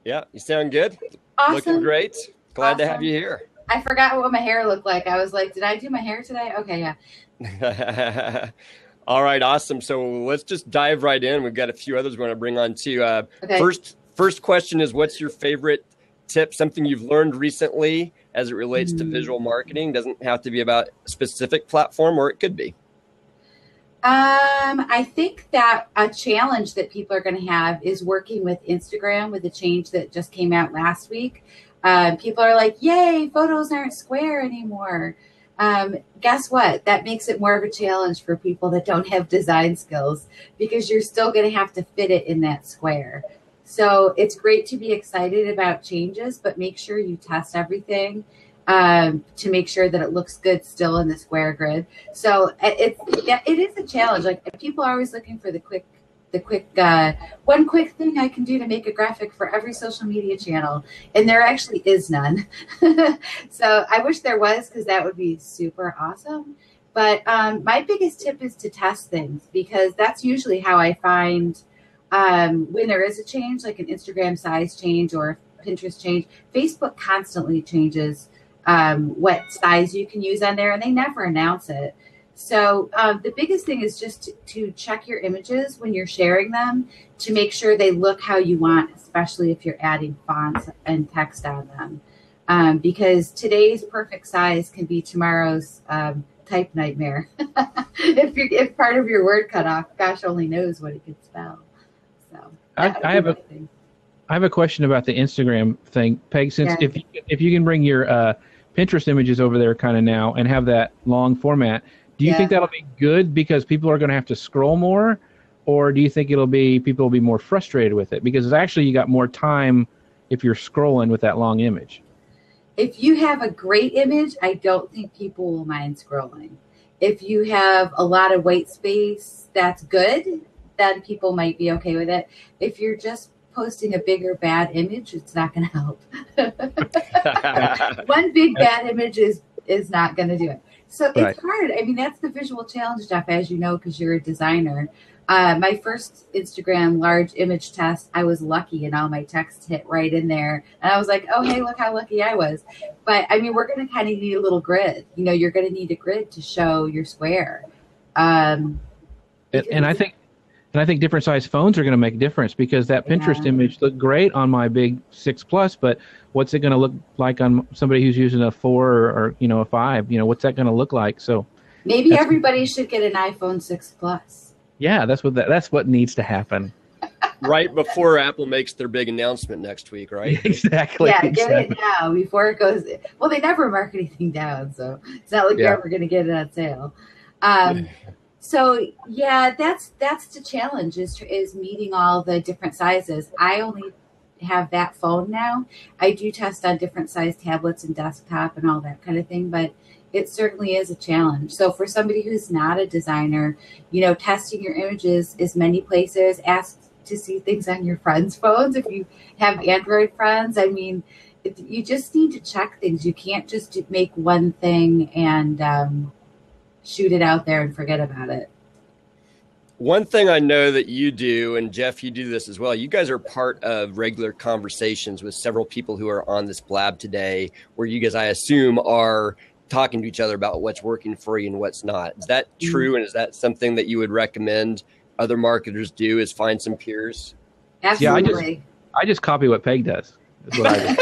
Yeah, you sound good. Awesome. Looking great. Glad to have you here. I forgot what my hair looked like. I was like, did I do my hair today? Okay, yeah. All right, awesome. So let's just dive right in. We've got a few others we want to bring on too. Okay. First question is, what's your favorite tip, something you've learned recently as it relates to visual marketing? Doesn't have to be about a specific platform, or it could be. I think that a challenge that people are going to have is working with Instagram with the change that just came out last week. People are like, yay, photos aren't square anymore. Guess what? That makes it more of a challenge for people that don't have design skills, because you're still going to have to fit it in that square. So it's great to be excited about changes, but make sure you test everything to make sure that it looks good still in the square grid. So it is a challenge. Like, people are always looking for the quick one quick thing I can do to make a graphic for every social media channel, and there actually is none. So I wish there was, because that would be super awesome. But my biggest tip is to test things, because that's usually how I find when there is a change, like an Instagram size change or Pinterest change. Facebook constantly changes what size you can use on there, and they never announce it. So the biggest thing is just to check your images when you're sharing them to make sure they look how you want, especially if you're adding fonts and text on them. Because today's perfect size can be tomorrow's type nightmare. if part of your word cut off, gosh only knows what it could spell. So I have a question about the Instagram thing, Peg. Since if you can bring your Pinterest images over there kind of now and have that long format, do you think that'll be good because people are going to have to scroll more, or do you think people will be more frustrated with it because actually you got more time if you're scrolling with that long image? If you have a great image, I don't think people will mind scrolling. If you have a lot of white space, that's good. Then people might be okay with it. If you're just posting a big or bad image, it's not going to help. One big bad image is not going to do it. So it's hard. I mean, that's the visual challenge, Jeff, as you know, because you're a designer. My first Instagram large image test, I was lucky and all my text hit right in there. And I was like, oh, hey, look how lucky I was. But I mean, we're going to kind of need a little grid. You know, you're going to need a grid to show your square. And I think different size phones are going to make a difference, because that Pinterest image looked great on my big 6 Plus, but what's it going to look like on somebody who's using a 4 or a 5? What's that going to look like? So maybe everybody should get an iPhone 6 Plus. Yeah, that's what needs to happen. Right before Apple makes their big announcement next week, right? Exactly. Yeah, get it now before it goes. Well, they never mark anything down, so it's not like you're ever going to get it on sale. So yeah, that's the challenge is meeting all the different sizes. I only have that phone now. I do test on different size tablets and desktop and all that kind of thing, but it certainly is a challenge. So for somebody who's not a designer, testing your images is many places. Ask to see things on your friends' phones if you have Android friends. I mean, you just need to check things. You can't just make one thing and shoot it out there and forget about it. One thing I know that you do, and Jeff, you do this as well, you guys are part of regular conversations with several people who are on this blab today, where you guys, I assume, are talking to each other about what's working for you and what's not. Is that true? And is that something that you would recommend other marketers do, is find some peers? Absolutely. Yeah, I just copy what Peg does. That's what I do.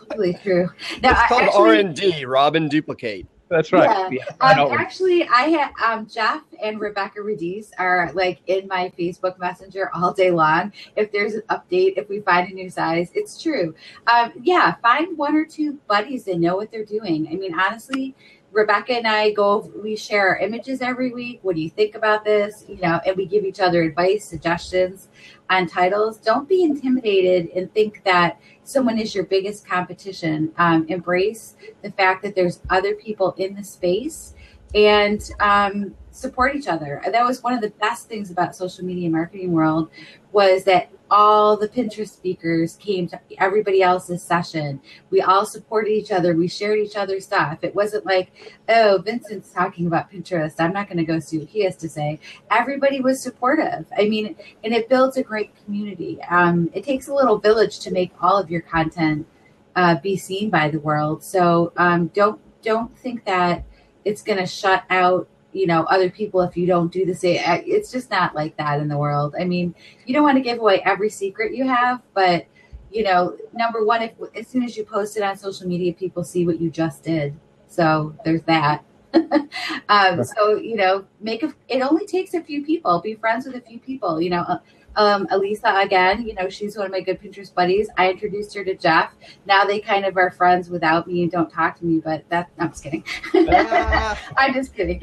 Totally true. Now, it's called R&D, Robin Duplicate. That's right. Yeah. Actually, I had Jeff and Rebecca Radice are like in my Facebook Messenger all day long. If there's an update, if we find a new size, it's true. Find one or two buddies that know what they're doing. I mean, honestly, Rebecca and I we share our images every week. What do you think about this? And we give each other advice, suggestions on titles. Don't be intimidated and think that someone is your biggest competition. Embrace the fact that there's other people in the space and support each other. That was one of the best things about social media marketing world, was that all the Pinterest speakers came to everybody else's session. We all supported each other. We shared each other's stuff. It wasn't like, oh, Vincent's talking about Pinterest, I'm not going to go see what he has to say. Everybody was supportive. I mean, and it builds a great community. It takes a little village to make all of your content be seen by the world. So don't think that it's going to shut out, you know, other people if you don't do the same. It's just not like that in the world. I mean, you don't want to give away every secret you have, but, you know, number one, as soon as you post it on social media, people see what you just did. So there's that. So, you know, it only takes a few people. Be friends with a few people, you know. Elisa, again, you know, she's one of my good Pinterest buddies. I introduced her to Jeff. Now they kind of are friends without me and don't talk to me, but no, I'm just kidding. I'm just kidding.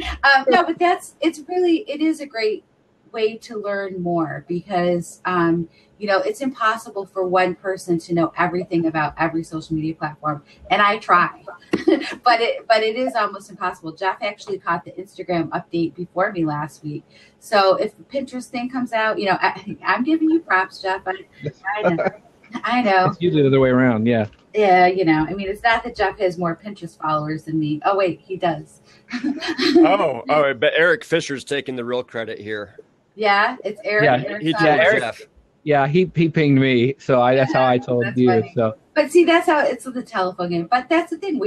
No, but it is a great way to learn more because, you know, it's impossible for one person to know everything about every social media platform. And I try, but it is almost impossible. Jeff actually caught the Instagram update before me last week. So if the Pinterest thing comes out, you know, I'm giving you props, Jeff. I know. It's usually the other way around. Yeah. Yeah. You know, I mean, it's not that Jeff has more Pinterest followers than me. Oh, wait, he does. But Eric Fisher's taking the real credit here. Yeah. It's Eric. Yeah. He told Jeff. Yeah, he pinged me, so that's how I told you. Funny. So, but see, that's how it's the telephone game. But that's the thing;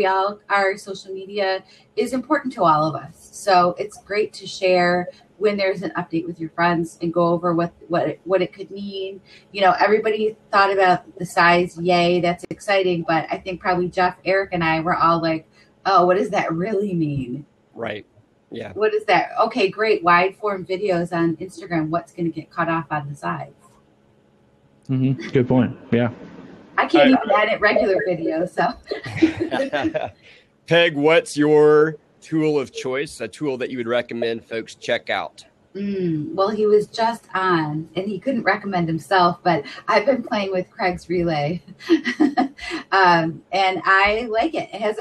our social media is important to all of us. So it's great to share when there's an update with your friends and go over what it could mean. You know, everybody thought about the size. Yay, that's exciting. But I think probably Jeff, Eric, and I were all like, "Oh, what does that really mean?" Right. Yeah. What is that? Okay, great. Wide form videos on Instagram. What's going to get cut off on the sides? Mm-hmm. Good point. Yeah. I can't even edit regular videos, so. Peg, what's your tool of choice, a tool that you would recommend folks check out? Well, he was just on, and he couldn't recommend himself, but I've been playing with Craig's Relay, and I like it. It has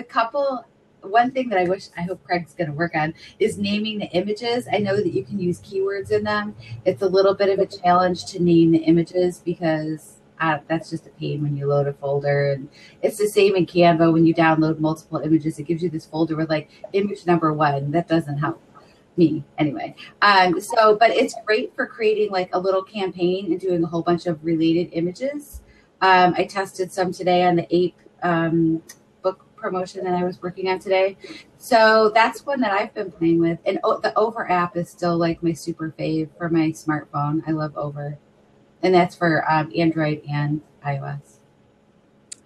one thing that I hope Craig's going to work on is naming the images. I know that you can use keywords in them. It's a little bit of a challenge to name the images because that's just a pain when you load a folder. And it's the same in Canva when you download multiple images. It gives you this folder with like image number 1. That doesn't help me anyway. But it's great for creating like a little campaign and doing a whole bunch of related images. I tested some today on the Ape promotion that I was working on today. So that's one that I've been playing with. And the Over app is still like my super fave for my smartphone. I love Over. And that's for Android and iOS.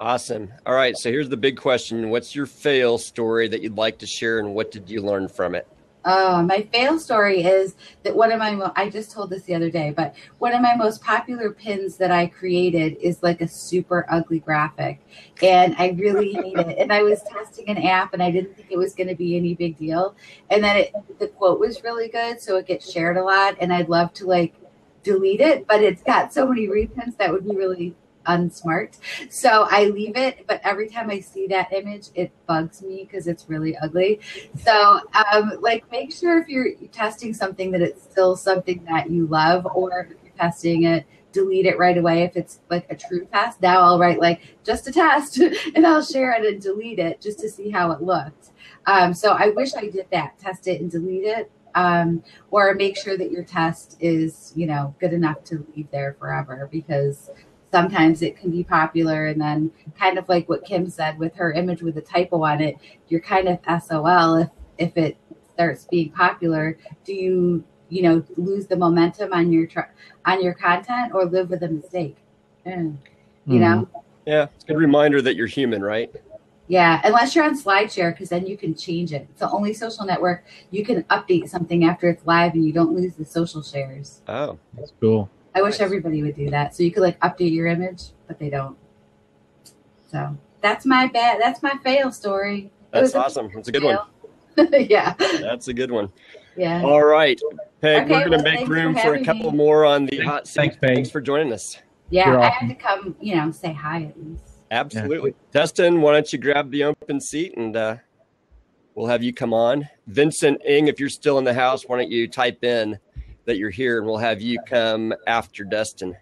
Awesome. All right. So here's the big question. What's your fail story that you'd like to share and what did you learn from it? Oh, my fail story is that I just told this the other day, but one of my most popular pins that I created is like a super ugly graphic and I really hate it. And I was testing an app and I didn't think it was going to be any big deal. And then the quote was really good. So it gets shared a lot and I'd love to like delete it, but it's got so many reprints that would be really unsmart. So I leave it, but every time I see that image, it bugs me because it's really ugly. So make sure if you're testing something that it's still something that you love, or if you're testing it, delete it right away if it's like a true test. Now I'll write like just a test and I'll share it and delete it just to see how it looked. So I wish I did that, test it and delete it. Or make sure that your test is, you know, good enough to leave there forever, because sometimes it can be popular and then kind of like what Kim said with her image with a typo on it, you're kind of SOL if it starts being popular. Do you lose the momentum on your content or live with a mistake? You know? Yeah, it's a good reminder that you're human, right? Yeah, unless you're on SlideShare, because then you can change it. It's the only social network you can update something after it's live and you don't lose the social shares. Oh, that's cool. I wish everybody would do that. So you could like update your image, but they don't. So that's my fail story. That's awesome. That's a good one. Yeah. That's a good one. Yeah. All right, Peg, Okay, we're going to make room for a couple more on the hot seat. Thanks, Peg. Thanks for joining us. Yeah, You're I awesome. had to come, say hi at least. Absolutely. Yeah. Dustin, why don't you grab the open seat and we'll have you come on. Vincent Ing, if you're still in the house, why don't you type in that you're here and we'll have you come after Dustin.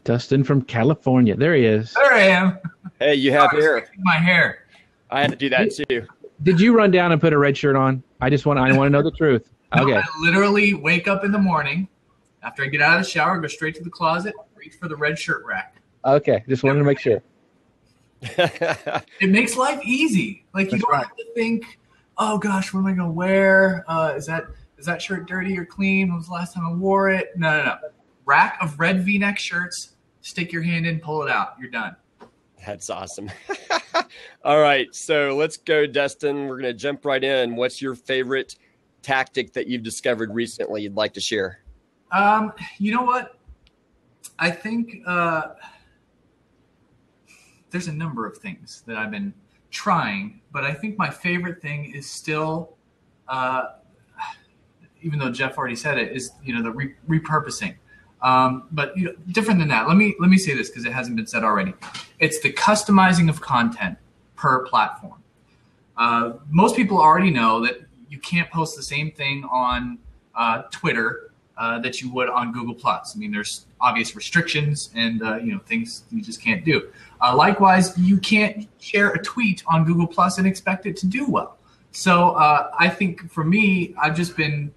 Dustin from California. There he is. There I am. Hey, you have hair. My hair. I had to do that too. Did you run down and put a red shirt on? I want to know the truth. Okay. I literally wake up in the morning after I get out of the shower, go straight to the closet, reach for the red shirt rack. Okay, just wanted to make sure. It makes life easy. Like you don't have to think, oh gosh, what am I going to wear? Is that shirt dirty or clean? When was the last time I wore it? No. Rack of red V-neck shirts. Stick your hand in, pull it out. You're done. That's awesome. All right, so let's go, Dustin. We're going to jump right in. What's your favorite tactic that you've discovered recently you'd like to share? You know what? I think there's a number of things that I've been trying, but I think my favorite thing is still, even though Jeff already said it, is the repurposing. But different than that. Let me say this because it hasn't been said already. It's the customizing of content per platform. Most people already know that you can't post the same thing on Twitter that you would on Google+. I mean, there's obvious restrictions and things you just can't do. Likewise, you can't share a tweet on Google+ and expect it to do well. So I think for me, I've just been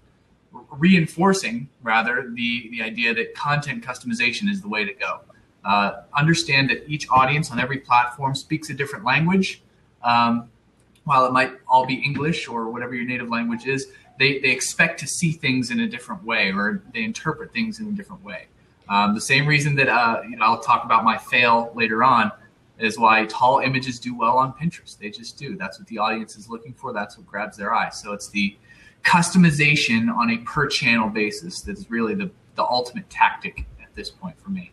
reinforcing rather the idea that content customization is the way to go. Understand that each audience on every platform speaks a different language. While it might all be English or whatever your native language is, they expect to see things in a different way, or they interpret things in a different way. The same reason that I'll talk about my fail later on is why tall images do well on Pinterest. They just do. That's what the audience is looking for. That's what grabs their eye. So it's the customization on a per channel basis that is really the ultimate tactic at this point for me.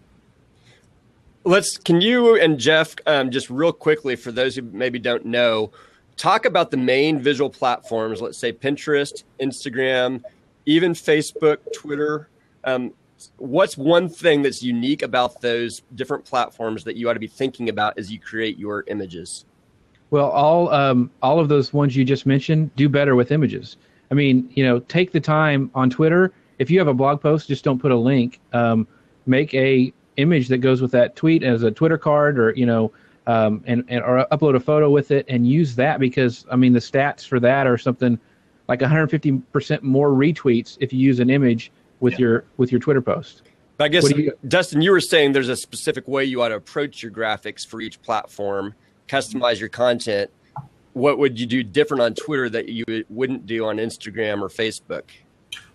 Can you and Jeff just real quickly, for those who maybe don't know, talk about the main visual platforms, let's say Pinterest, Instagram, even Facebook, Twitter. What's one thing that's unique about those different platforms that you ought to be thinking about as you create your images? Well, all of those ones you just mentioned do better with images. I mean, take the time on Twitter. If you have a blog post, just don't put a link. Make a image that goes with that tweet as a Twitter card, or or upload a photo with it and use that, because I mean the stats for that are something like 150% more retweets if you use an image with your Twitter post. But I guess, Dustin, you were saying there's a specific way you ought to approach your graphics for each platform, customize your content. What would you do different on Twitter that you wouldn't do on Instagram or Facebook?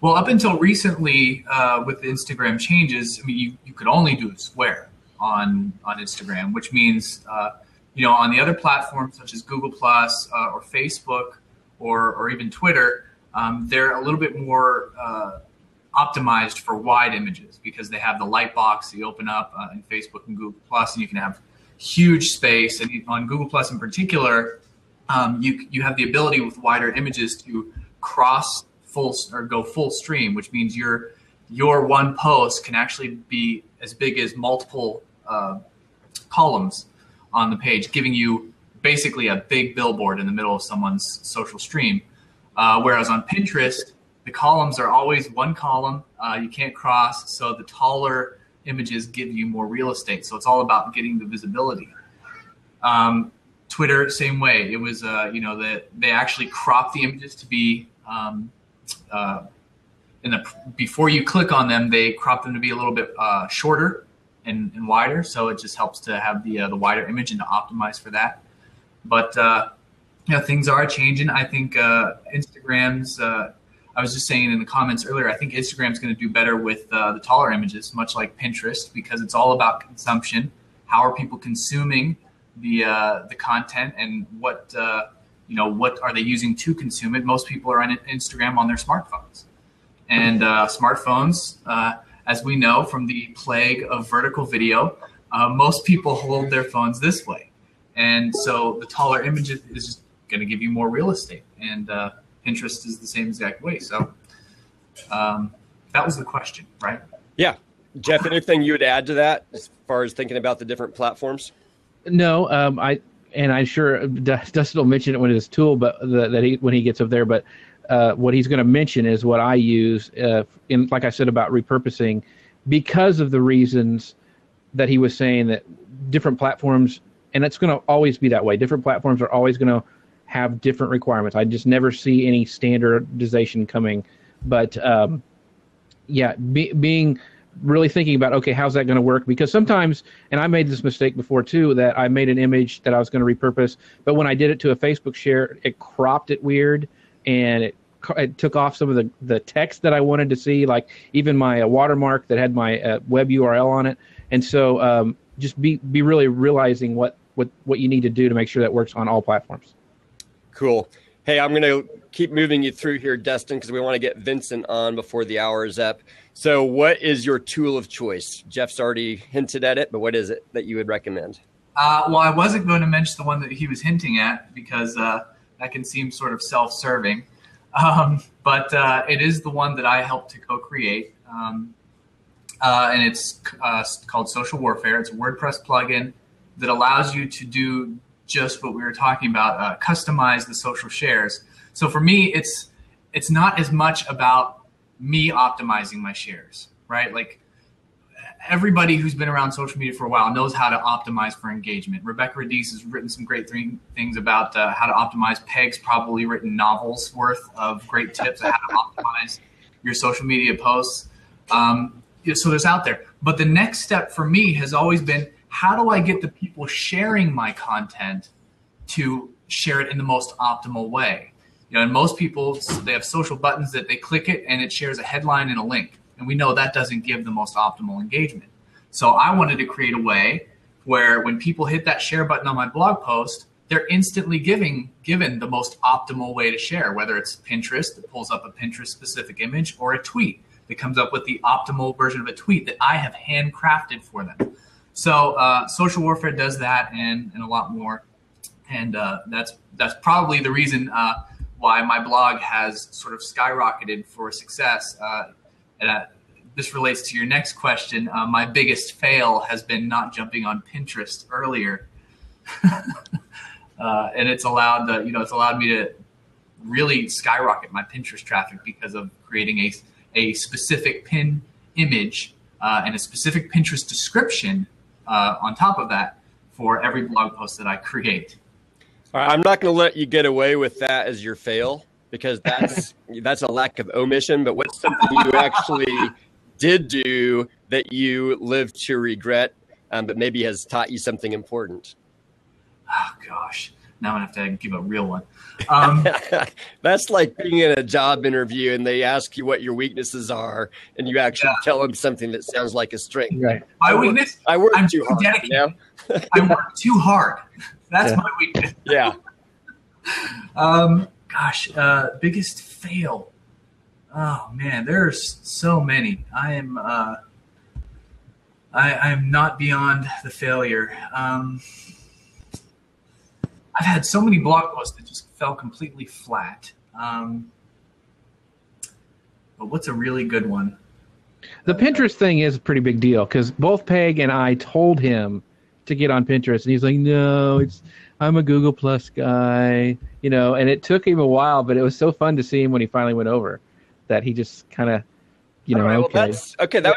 Well, up until recently, with the Instagram changes, I mean, you could only do a square on Instagram, which means, on the other platforms such as Google+, or Facebook, or even Twitter, they're a little bit more optimized for wide images because they have the light box that you open up in Facebook and Google+, and you can have huge space. And on Google+ in particular, you have the ability with wider images to cross go full stream, which means your one post can actually be as big as multiple columns on the page, giving you basically a big billboard in the middle of someone's social stream. Whereas on Pinterest, the columns are always one column. You can't cross, so the taller images give you more real estate. So it's all about getting the visibility. Twitter, same way. It was, that they actually cropped the images to be before you click on them, they crop them to be a little bit shorter and wider. So it just helps to have the wider image and to optimize for that. But things are changing. I think Instagram's. I was just saying in the comments earlier, I think Instagram's going to do better with the taller images, much like Pinterest, because it's all about consumption. How are people consuming the content, and what are they using to consume it? Most people are on Instagram on their smartphones, and smartphones, as we know from the plague of vertical video, most people hold their phones this way, and so the taller image is just going to give you more real estate, and Pinterest is the same exact way. So that was the question, right? Yeah. Jeff, anything you would add to that as far as thinking about the different platforms? No, I'm sure Dustin will mention it when his tool, but when he gets up there. But what he's going to mention is what I use like I said about repurposing, because of the reasons that he was saying that different platforms, and it's going to always be that way. Different platforms are always going to have different requirements. I just never see any standardization coming. But being really thinking about, okay, how's that going to work? Because sometimes, and I made this mistake before too, that I made an image that I was going to repurpose, but when I did it to a Facebook share, it cropped it weird, and it took off some of the text that I wanted to see, like even my watermark that had my web URL on it. And so just be really realizing what you need to do to make sure that works on all platforms. Cool. Hey, I'm going to keep moving you through here, Dustin, because we want to get Vincent on before the hour is up. So what is your tool of choice? Jeff's already hinted at it, but what is it that you would recommend? Well, I wasn't going to mention the one that he was hinting at because that can seem sort of self-serving. But it is the one that I helped to co-create. And it's called Social Warfare. It's a WordPress plugin that allows you to do just what we were talking about, customize the social shares. So for me, it's not as much about me optimizing my shares, right? Like everybody who's been around social media for a while knows how to optimize for engagement. Rebecca Radice has written some great things about how to optimize. Peg's probably written novels worth of great tips on how to optimize your social media posts. So there's out there. But the next step for me has always been, how do I get the people sharing my content to share it in the most optimal way? You know, and most people, they have social buttons that they click it and it shares a headline and a link. And we know that doesn't give the most optimal engagement. So I wanted to create a way where when people hit that share button on my blog post, they're instantly given the most optimal way to share, whether it's Pinterest that pulls up a Pinterest specific image, or a tweet that comes up with the optimal version of a tweet that I have handcrafted for them. So Social Warfare does that and a lot more. And that's probably the reason why my blog has sort of skyrocketed for success. This relates to your next question. My biggest fail has been not jumping on Pinterest earlier. And it's allowed me to really skyrocket my Pinterest traffic because of creating a specific pin image and a specific Pinterest description on top of that for every blog post that I create. All right, I'm not going to let you get away with that as your fail, because that's a lack of omission. But what's something you actually did do that you live to regret, but maybe has taught you something important? Oh, gosh. Now I have to give a real one. That's like being in a job interview and they ask you what your weaknesses are, and you actually tell them something that sounds like a strength. Right. My weakness? I'm too hard. Dedicated. You know? I work too hard. That's my weakness. Yeah. Biggest fail. Oh man, there's so many. I am not beyond the failure. I've had so many blog posts that just fell completely flat. But what's a really good one? The Pinterest thing is a pretty big deal because both Peg and I told him to get on Pinterest, and he's like, "No, I'm a Google Plus guy," you know. And it took him a while, but it was so fun to see him when he finally went over that he just kind of, you know. Right, well, that was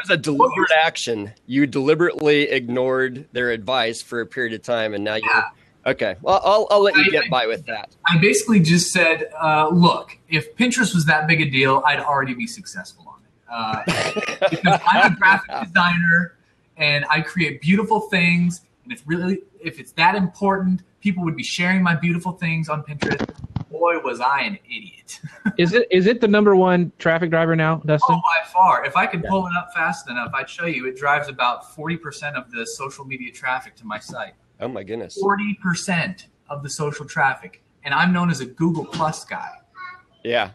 a deliberate action. You deliberately ignored their advice for a period of time, and now you're. Okay, well, I'll let you get by with that. I basically just said, look, if Pinterest was that big a deal, I'd already be successful on it. Because I'm a graphic designer, and I create beautiful things, and if it's that important, people would be sharing my beautiful things on Pinterest. Boy, was I an idiot. Is it the number one traffic driver now, Dustin? Oh, by far. If I could pull it up fast enough, I'd show you. It drives about 40% of the social media traffic to my site. Oh my goodness. 40% of the social traffic. And I'm known as a Google Plus guy. Yeah.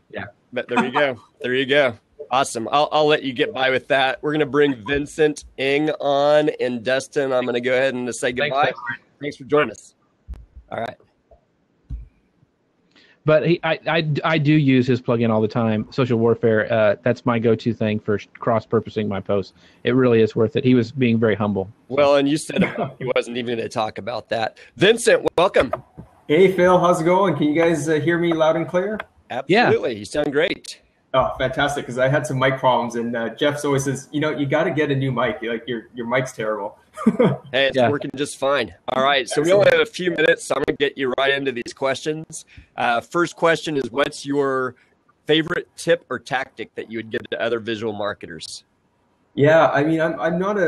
But there you go. There you go. Awesome. I'll let you get by with that. We're going to bring Vincent Ing on, and Dustin, I'm going to go ahead and say goodbye. Thanks for joining us. All right. But I do use his plugin all the time, Social Warfare. That's my go-to thing for cross-purposing my posts. It really is worth it. He was being very humble. Well, and you said he wasn't even going to talk about that. Vincent, welcome. Hey, Phil. How's it going? Can you guys hear me loud and clear? Absolutely. Yeah. You sound great. Oh, fantastic! Because I had some mic problems, and Jeff always says, you got to get a new mic. Like your mic's terrible. Hey, it's working just fine. All right, so we only have a few minutes, so I'm going to get you right into these questions. First question is, what's your favorite tip or tactic that you would give to other visual marketers? Yeah, I mean, I'm not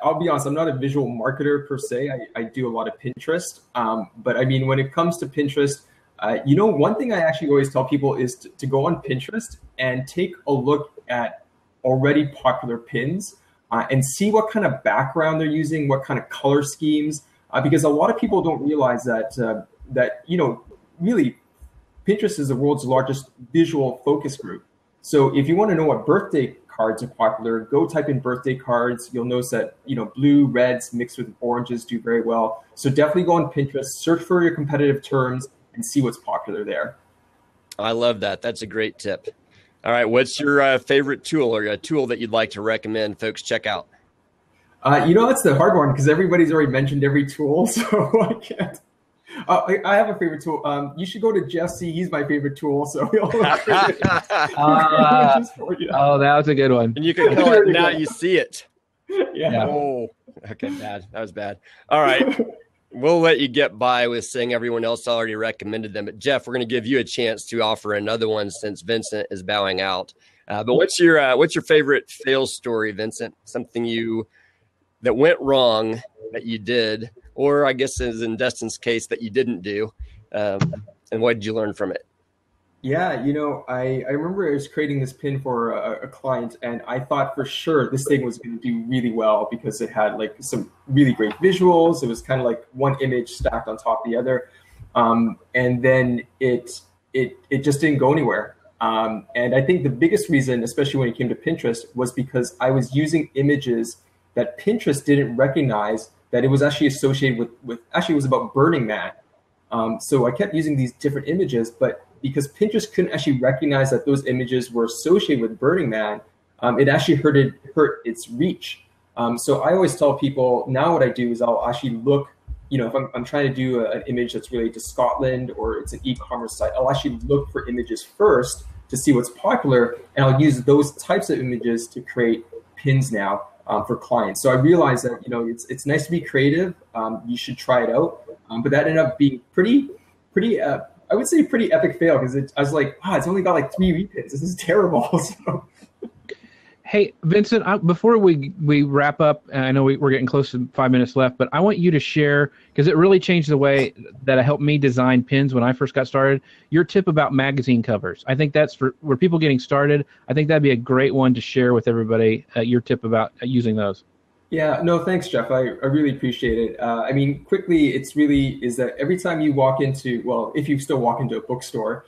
I'll be honest, I'm not a visual marketer per se. I do a lot of Pinterest. But I mean, when it comes to Pinterest, one thing I actually always tell people is to go on Pinterest and take a look at already popular pins and see what kind of background they're using, what kind of color schemes, because a lot of people don't realize that really Pinterest is the world's largest visual focus group. So if you want to know what birthday cards are popular, go type in birthday cards. You'll notice that blue, reds mixed with oranges do very well. So definitely go on Pinterest, search for your competitive terms, and see what's popular there. I love that. That's a great tip. All right, what's your favorite tool or a tool that you'd like to recommend folks check out? That's the hard one because everybody's already mentioned every tool, so I can't. I have a favorite tool. You should go to Jeff C. He's my favorite tool, so he'll for you. Oh, that was a good one. And you can call it Now You See It. Yeah. Oh, okay, bad. That was bad. All right. We'll let you get by with saying everyone else already recommended them. But Jeff, we're going to give you a chance to offer another one since Vincent is bowing out. But what's your favorite fail story, Vincent? Something that went wrong that you did, or I guess as in Dustin's case that you didn't do, and what did you learn from it? Yeah, I remember I was creating this pin for a client, and I thought for sure this thing was going to do really well because it had like some really great visuals. It was kind of like one image stacked on top of the other, and then it just didn't go anywhere. And I think the biggest reason, especially when it came to Pinterest, was because I was using images that Pinterest didn't recognize that it was actually associated with actually it was about Burning Man. So I kept using these different images, but because Pinterest couldn't actually recognize that those images were associated with Burning Man, it actually hurt its reach. So I always tell people now what I do is I'll actually look, if I'm trying to do an image that's related to Scotland or it's an e-commerce site, I'll actually look for images first to see what's popular, and I'll use those types of images to create pins now for clients. So I realized that it's nice to be creative. You should try it out, but that ended up being pretty. I would say pretty epic fail because I was like, wow, it's only got like 3 repins. This is terrible. So. Hey, Vincent, before we wrap up, and I know we're getting close to 5 minutes left, but I want you to share, because it really changed the way that it helped me design pins when I first got started, your tip about magazine covers. I think that's for people getting started. I think that'd be a great one to share with everybody, your tip about using those. Yeah, no, thanks, Jeff. I really appreciate it. I mean, quickly, is that every time you walk into, well, if you still walk into a bookstore,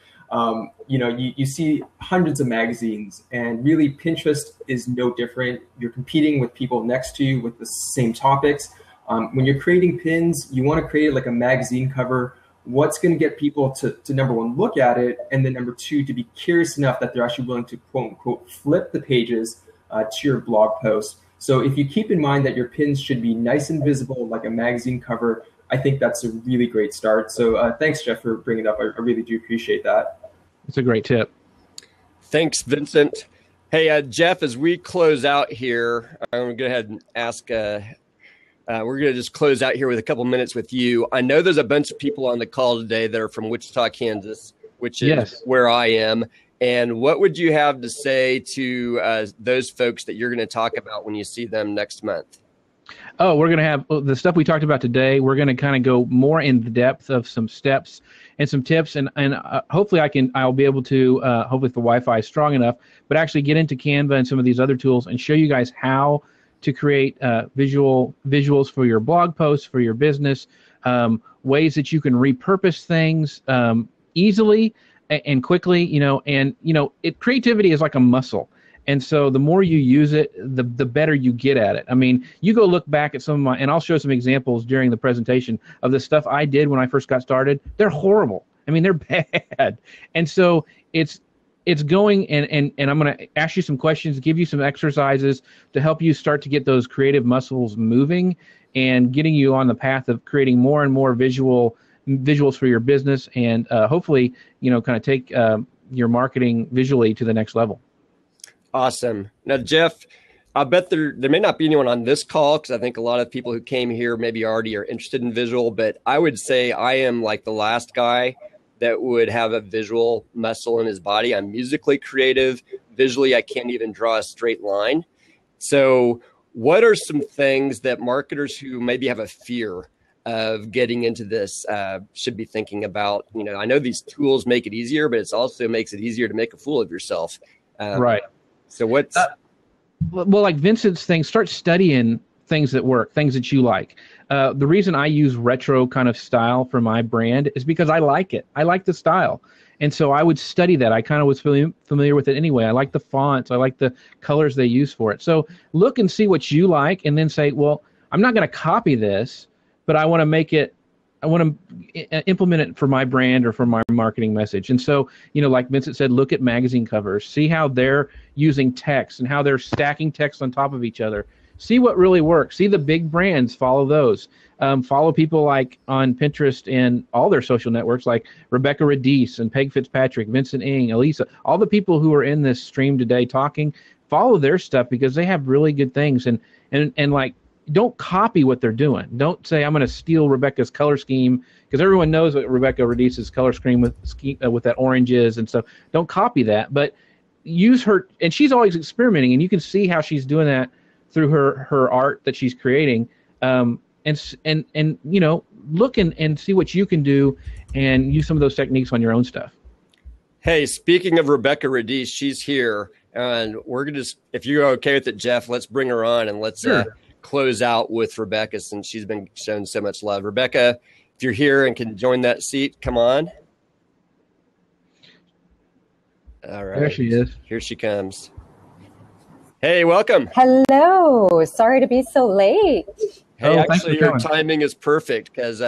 you see hundreds of magazines, and really Pinterest is no different. You're competing with people next to you with the same topics. When you're creating pins, you want to create like a magazine cover. What's going to get people to number one, look at it, and then number two, to be curious enough that they're actually willing to quote unquote flip the pages to your blog post. So if you keep in mind that your pins should be nice and visible like a magazine cover, I think that's a really great start. So thanks, Jeff, for bringing it up. I really do appreciate that. It's a great tip. Thanks, Vincent. Hey, Jeff, as we close out here, I'm going to go ahead and ask, we're going to just close out here with a couple minutes with you. I know there's a bunch of people on the call today that are from Wichita, Kansas, which is where I am. And what would you have to say to those folks that you're going to talk about when you see them next month? Oh, we're going to have the stuff we talked about today. We're going to kind of go more in the depth of some steps and some tips. And hopefully I'll be able to, hopefully if the Wi-Fi is strong enough, but actually get into Canva and some of these other tools and show you guys how to create visuals for your blog posts, for your business, ways that you can repurpose things easily and quickly, creativity is like a muscle. And so the more you use it, the better you get at it. I mean, you go look back at some of my, and I'll show some examples during the presentation of the stuff I did when I first got started. They're horrible. I mean, they're bad. And so it's going, and I'm going to ask you some questions, give you some exercises to help you start to get those creative muscles moving and getting you on the path of creating more and more visuals for your business, and hopefully, kind of take your marketing visually to the next level. Awesome. Now, Jeff, I bet there may not be anyone on this call, because I think a lot of people who came here maybe already are interested in visual, but I would say I am like the last guy that would have a visual muscle in his body. I'm musically creative. Visually, I can't even draw a straight line. So what are some things that marketers who maybe have a fear of getting into this should be thinking about? You know, I know these tools make it easier, but it also makes it easier to make a fool of yourself. Right. So what's... well, like Vincent's thing, start studying things that work, things that you like. The reason I use retro kind of style for my brand is because I like it. I like the style. And so I would study that. I kind of was familiar with it anyway. I like the fonts. I like the colors they use for it. So look and see what you like, and then say, well, I'm not going to copy this, but I want to make it, I want to implement it for my brand or for my marketing message. And so, you know, like Vincent said, look at magazine covers, see how they're using text and how they're stacking text on top of each other. See what really works. See the big brands, follow those. Follow people like on Pinterest and all their social networks, like Rebecca Radice and Peg Fitzpatrick, Vincent Ng, Elisa, all the people who are in this stream today talking, follow their stuff because they have really good things. And like, don't copy what they're doing. Don't say, I'm going to steal Rebecca's color scheme, because everyone knows what Rebecca Radice's color scheme with that orange is. And so don't copy that, but use her. And she's always experimenting, and you can see how she's doing that through her art that she's creating. And you know, look and see what you can do and use some of those techniques on your own stuff. Hey, speaking of Rebecca Radice, she's here, and we're going to, if you're okay with it, Jeff, let's bring her on and let's close out with Rebecca, since she's been shown so much love. Rebecca, if you're here and can join that seat, come on. All right. There she is. Here she comes. Hey, welcome. Hello. Sorry to be so late. Hey, actually, your timing is perfect, because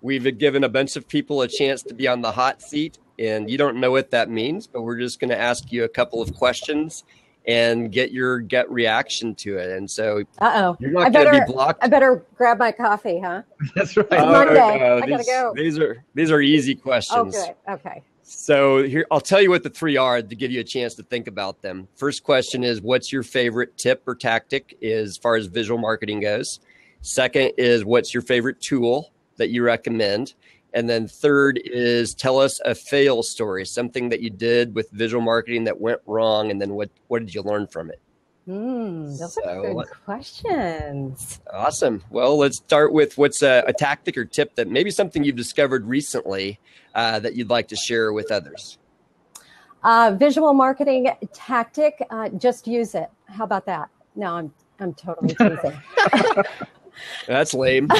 we've given a bunch of people a chance to be on the hot seat, and you don't know what that means, but we're just going to ask you a couple of questions and get your gut reaction to it. And so you're not going to be blocked. I better grab my coffee, huh? That's right. It's Monday. I got to go. These are easy questions. Oh, good. Okay. So here, I'll tell you what the three are to give you a chance to think about them. First question is, what's your favorite tip or tactic as far as visual marketing goes? Second is, what's your favorite tool that you recommend? And then third is, tell us a fail story, something that you did with visual marketing that went wrong, and then what did you learn from it? Those are good questions. Awesome. Well, let's start with what's a tactic or tip that maybe something you've discovered recently that you'd like to share with others. Visual marketing tactic, just use it. How about that? No, I'm totally teasing. That's lame, but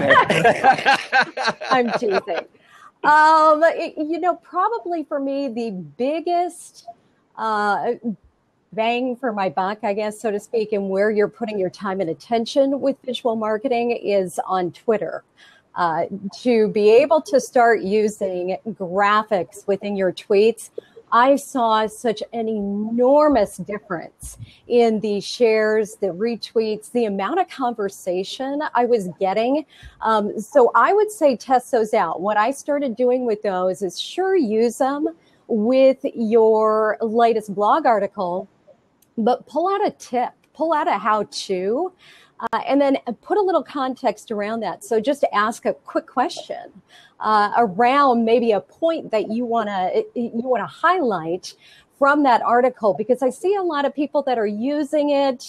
okay. I'm teasing. You know, probably for me, the biggest bang for my buck, I guess, so to speak, and where you're putting your time and attention with visual marketing is on Twitter. To be able to start using graphics within your tweets, I saw such an enormous difference in the shares, the retweets, the amount of conversation I was getting. So I would say test those out. What I started doing with those is use them with your latest blog article, but pull out a tip, pull out a how-to, and then put a little context around that. So just ask a quick question around maybe a point that you want to highlight from that article, because I see a lot of people that are using it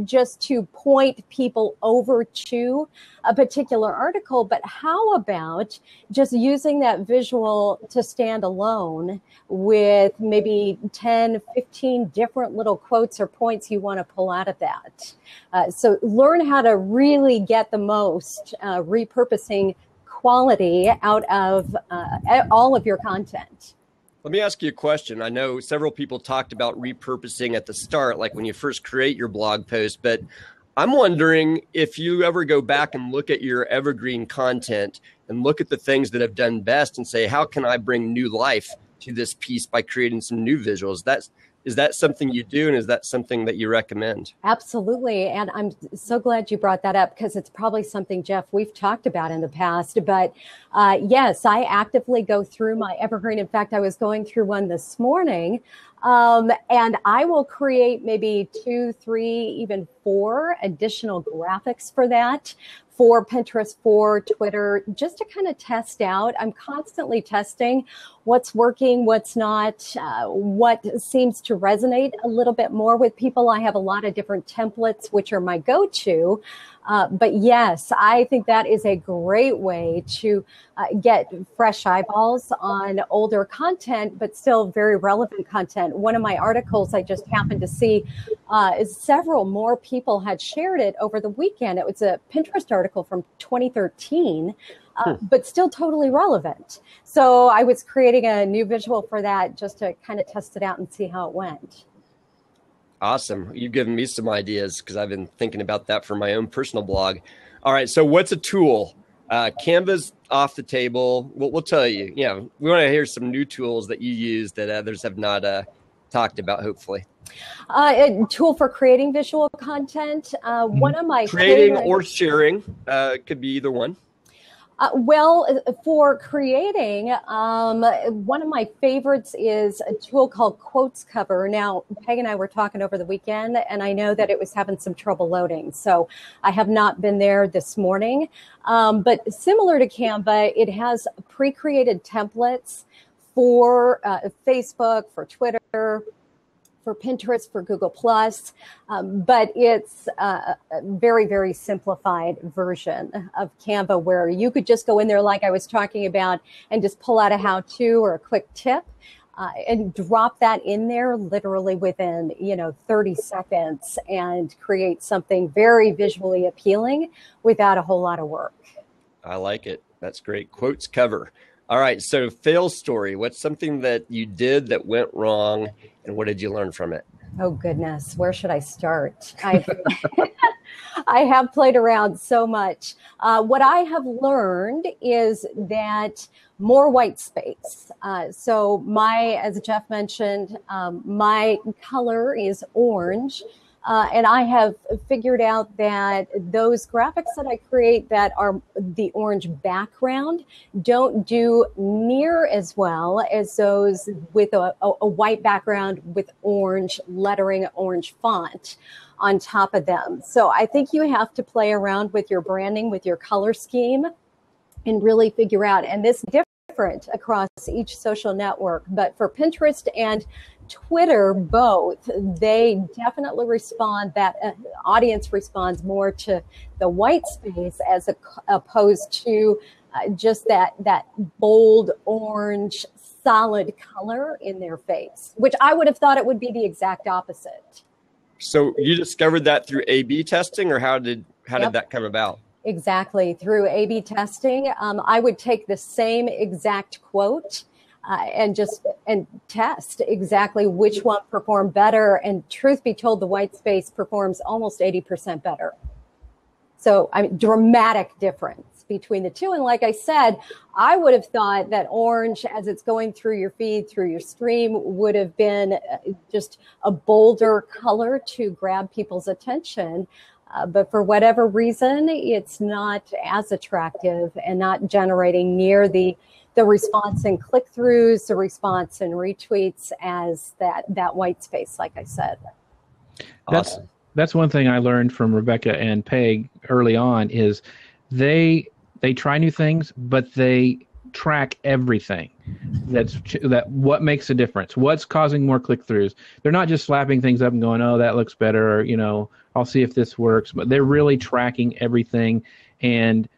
just to point people over to a particular article. But how about just using that visual to stand alone with maybe 10, 15 different little quotes or points you want to pull out of that? So learn how to really get the most repurposing quality out of all of your content. Let me ask you a question. I know several people talked about repurposing at the start, like when you first create your blog post, but I'm wondering if you ever go back and look at your evergreen content and look at the things that have done best and say, how can I bring new life to this piece by creating some new visuals? Is that something you do, and is that something that you recommend? Absolutely. And I'm so glad you brought that up, because it's probably something, Jeff, we've talked about in the past. But yes, I actively go through my evergreen. In fact, I was going through one this morning, and I will create maybe 2, 3, even 4 additional graphics for that, for Pinterest, for Twitter, just to kind of test out. I'm constantly testing what's working, what's not, what seems to resonate a little bit more with people. I have a lot of different templates, which are my go-to. But yes, I think that is a great way to get fresh eyeballs on older content, but still very relevant content. One of my articles I just happened to see is several more people had shared it over the weekend. It was a Pinterest article from 2013, but still totally relevant. So I was creating a new visual for that just to kind of test it out and see how it went. Awesome. You've given me some ideas, because I've been thinking about that for my own personal blog. All right. So what's a tool? Canva's off the table. We'll tell you. Yeah, we want to hear some new tools that you use that others have not talked about, hopefully. A tool for creating visual content. One of my creating or sharing could be either one. Well, for creating, one of my favorites is a tool called Quotes Cover. Now, Peg and I were talking over the weekend, and I know that it was having some trouble loading, so I have not been there this morning. But similar to Canva, it has pre-created templates for Facebook, for Twitter, for Pinterest, for Google+, but it's a very, very simplified version of Canva, where you could just go in there like I was talking about and just pull out a how-to or a quick tip and drop that in there literally within 30 seconds and create something very visually appealing without a whole lot of work. I like it. That's great. Quotes Cover. All right. So fail story. What's something that you did that went wrong, and what did you learn from it? Oh, goodness. Where should I start? I have played around so much. What I have learned is that more white space. So as Jeff mentioned, my color is orange. And I have figured out that those graphics that I create that are the orange background don't do near as well as those with a white background with orange lettering, orange font on top of them. So I think you have to play around with your branding, with your color scheme, and really figure out, and this is different across each social network, but for Pinterest and Twitter, both, they definitely respond, that audience responds more to the white space as opposed to just that bold orange solid color in their face, which I would have thought it would be the exact opposite. So you discovered that through A/B testing, or how did that come about? Exactly, through A/B testing. I would take the same exact quote and test exactly which one performed better. And truth be told, the white space performs almost 80% better. So dramatic difference between the two. And like I said, I would have thought that orange, as it's going through your feed, through your stream, would have been just a bolder color to grab people's attention. But for whatever reason, it's not as attractive and not generating near the response in click-throughs, the response in retweets as that white space, like I said. Awesome. That's one thing I learned from Rebecca and Peg early on is they try new things, but they track everything. That what makes a difference, what's causing more click-throughs. They're not just slapping things up and going, oh, that looks better, or, I'll see if this works, but they're really tracking everything. And,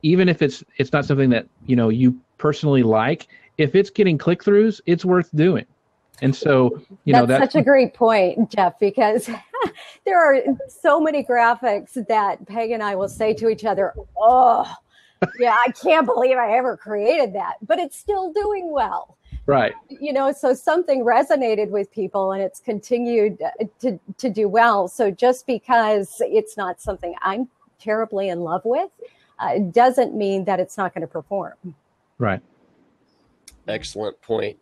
even if it's not something that, you personally like, if it's getting click-throughs, it's worth doing. And so, that's such a great point, Jeff, because there are so many graphics that Peg and I will say to each other, oh, yeah, I can't believe I ever created that, but it's still doing well. Right. So something resonated with people and it's continued to do well. So just because it's not something I'm terribly in love with, doesn't mean that it's not going to perform. Right. Excellent point.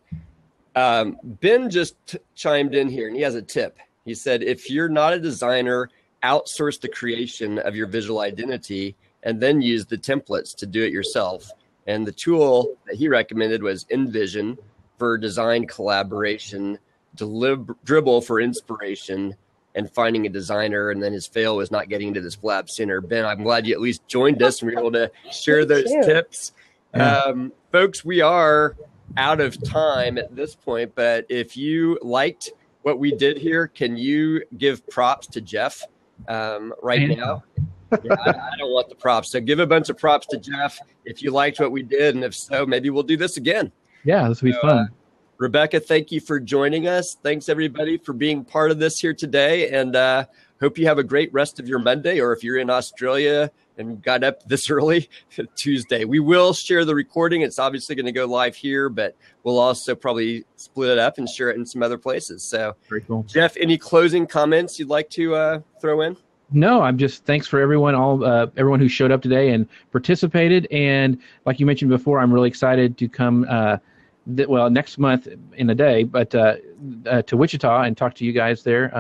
Ben just chimed in here, and he has a tip. He said, if you're not a designer, outsource the creation of your visual identity and then use the templates to do it yourself. And the tool that he recommended was InVision for design collaboration, Dribbble for inspiration, and finding a designer. And then his fail was not getting into this Blab sooner. Ben, I'm glad you at least joined us and were able to share those tips. Yeah. Folks, we are out of time at this point, but if you liked what we did here, can you give props to Jeff right now? Yeah, I don't want the props. So give a bunch of props to Jeff if you liked what we did. And if so, maybe we'll do this again. Yeah, this will be fun. Rebecca, thank you for joining us. Thanks, everybody, for being part of this here today. And hope you have a great rest of your Monday, or if you're in Australia and got up this early, Tuesday. We will share the recording. It's obviously going to go live here, but we'll also probably split it up and share it in some other places. So, very cool. Jeff, any closing comments you'd like to throw in? No, I'm just thanks for everyone, everyone who showed up today and participated. And like you mentioned before, I'm really excited to come, next month in a day, but to Wichita and talk to you guys there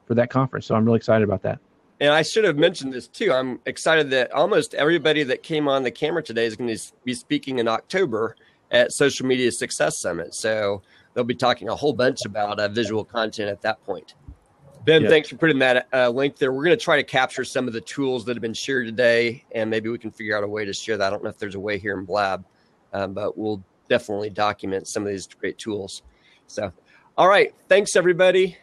for that conference. So I'm really excited about that. And I should have mentioned this too. I'm excited that almost everybody that came on the camera today is going to be speaking in October at Social Media Success Summit. So they'll be talking a whole bunch about visual content at that point. Ben, Thanks for putting that link there. We're going to try to capture some of the tools that have been shared today, and maybe we can figure out a way to share that. I don't know if there's a way here in Blab, but we'll definitely document some of these great tools. So, all right. Thanks, everybody.